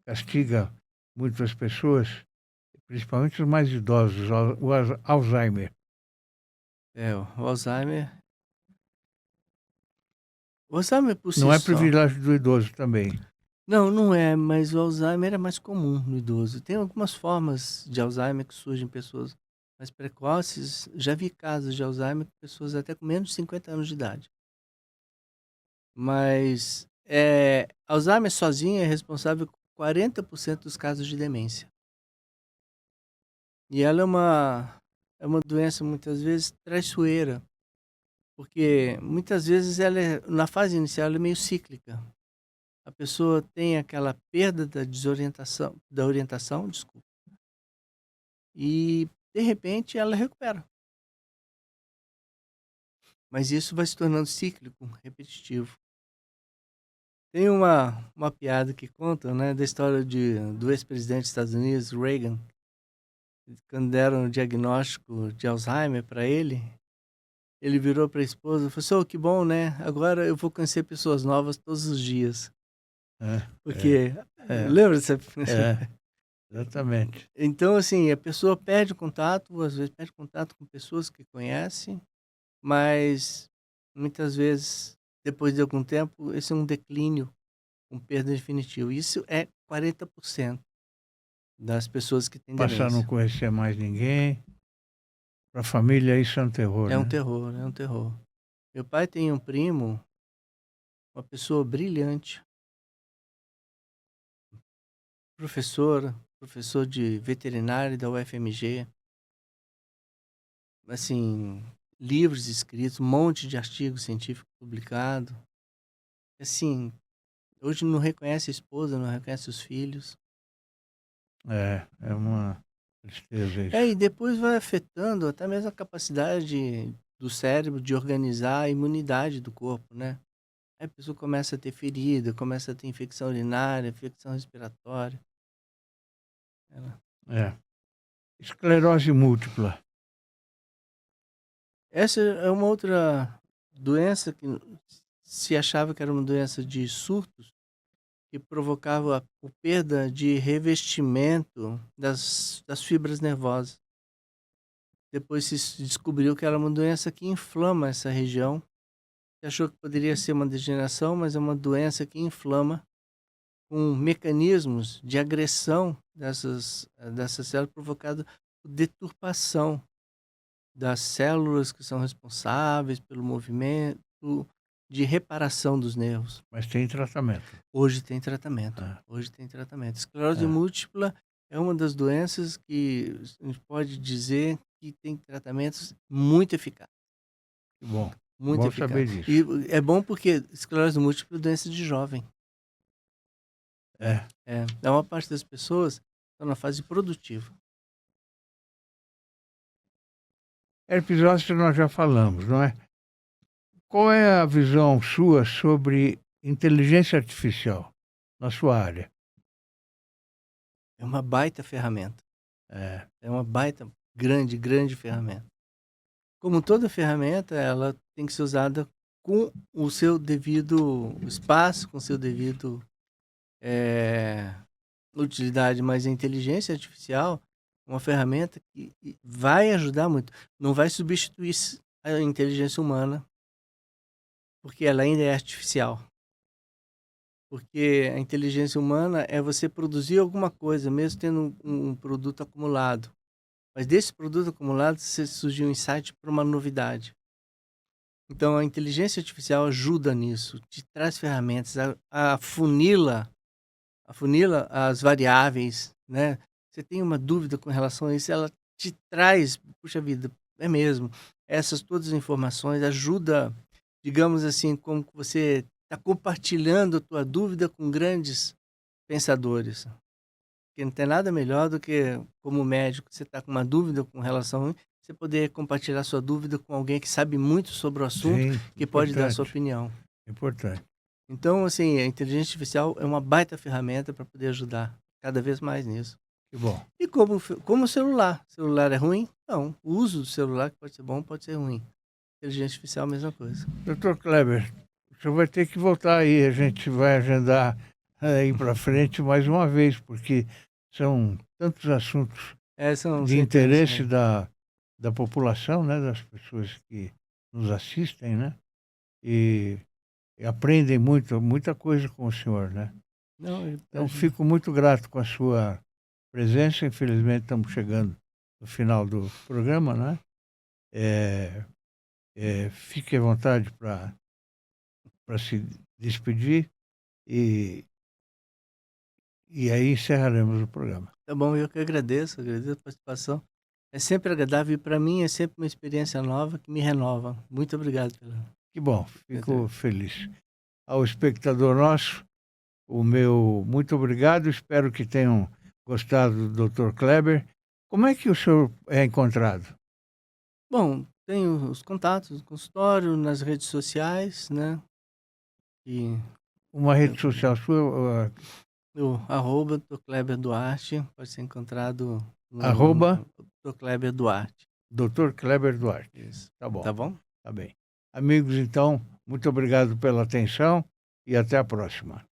castiga muito as pessoas, principalmente os mais idosos, o Alzheimer. O Alzheimer... O Alzheimer por si Não é só... privilégio do idoso também. Não é, mas o Alzheimer é mais comum no idoso. Tem algumas formas de Alzheimer que surgem em pessoas mais precoces. Já vi casos de Alzheimer com pessoas até com menos de 50 anos de idade. Mas Alzheimer sozinho é responsável por 40% dos casos de demência. E ela é uma doença muitas vezes traiçoeira, porque muitas vezes ela na fase inicial ela é meio cíclica. A pessoa tem aquela perda da orientação, desculpa, e de repente ela recupera. Mas isso vai se tornando cíclico, repetitivo. Tem uma piada que conta, né, da história do ex-presidente dos Estados Unidos, Reagan, quando deram o diagnóstico de Alzheimer para ele virou para a esposa e falou assim: que bom, né? Agora eu vou conhecer pessoas novas todos os dias. Porque, lembra dessa? Exatamente. Então, assim, a pessoa perde o contato, às vezes perde contato com pessoas que conhece, mas muitas vezes, depois de algum tempo, esse é um declínio, um perda definitiva. Isso é 40% das pessoas que têm Passar a não demência. conhecer mais ninguém. Para a família isso é um terror, É um né? terror, é um terror. Meu pai tem um primo, uma pessoa brilhante, professor de veterinário da UFMG, assim, livros escritos, um monte de artigos científicos publicados. Assim, hoje não reconhece a esposa, não reconhece os filhos. É uma tristeza E isso. depois vai afetando até mesmo a capacidade do cérebro de organizar a imunidade do corpo, né? Aí a pessoa começa a ter ferida, começa a ter infecção urinária, infecção respiratória. Ela- É. Esclerose múltipla. Essa é uma outra doença que se achava que era uma doença de surtos, que provocava a perda de revestimento das fibras nervosas. Depois se descobriu que era uma doença que inflama essa região. Se achou que poderia ser uma degeneração, mas é uma doença que inflama com mecanismos de agressão dessas células provocado por deturpação das células que são responsáveis pelo movimento de reparação dos nervos. Mas tem tratamento. Hoje tem tratamento. Ah, Hoje tem tratamento. Esclerose é. múltipla é uma das doenças que a gente pode dizer que tem tratamentos muito eficazes. Que bom. Muito Bom eficaz. saber disso. E é bom porque esclerose múltipla é doença de jovem. É. É uma parte das pessoas estão na fase produtiva. Herpes zoster nós já falamos, não é? Qual é a visão sua sobre inteligência artificial na sua área? É uma baita ferramenta. É. É uma baita, grande ferramenta. Como toda ferramenta, ela tem que ser usada com o seu devido espaço, com o seu devido utilidade, mas a inteligência artificial é uma ferramenta que vai ajudar muito. Não vai substituir a inteligência humana, porque ela ainda é artificial. Porque a inteligência humana é você produzir alguma coisa, mesmo tendo um produto acumulado. Mas desse produto acumulado, você surgiu um insight para uma novidade. Então, a inteligência artificial ajuda nisso, te traz ferramentas, afunila as variáveis, né? Você tem uma dúvida com relação a isso, ela te traz, puxa vida, é mesmo, essas todas as informações, ajuda, digamos assim, como que você está compartilhando a tua dúvida com grandes pensadores. Porque não tem nada melhor do que, como médico, você está com uma dúvida com relação a você poder compartilhar sua dúvida com alguém que sabe muito sobre o assunto, Sim, que pode dar sua importante. opinião. Importante. Então, assim, a inteligência artificial é uma baita ferramenta para poder ajudar cada vez mais nisso. Que bom. E como o celular. O celular é ruim? Não. O uso do celular, que pode ser bom, pode ser ruim. Inteligência artificial é a mesma coisa. Dr. Kleber, o senhor vai ter que voltar aí. A gente vai agendar aí para frente mais uma vez, porque são tantos assuntos São de interesse da população, né, das pessoas que nos assistem, né, e aprendem muita coisa com o senhor, né. Não, Então, fico muito grato com a sua presença. Infelizmente, estamos chegando no final do programa, né. Fique à vontade para se despedir e aí encerraremos o programa. Tá bom, eu que agradeço a participação. É sempre agradável e para mim é sempre uma experiência nova que me renova. Muito obrigado pela... Que bom, fico feliz. Ao espectador nosso, o meu muito obrigado. Espero que tenham gostado do Dr. Kleber. Como é que o senhor é encontrado? Bom, tenho os contatos do consultório, nas redes sociais, né? E Uma rede social sua, o @ Dr. Kleber Duarte pode ser encontrado no Arroba? Dr. Kleber Duarte. Dr. Kleber Duarte. Isso. Tá bom, Tá bom? tá bem. Amigos, então, muito obrigado pela atenção e até a próxima.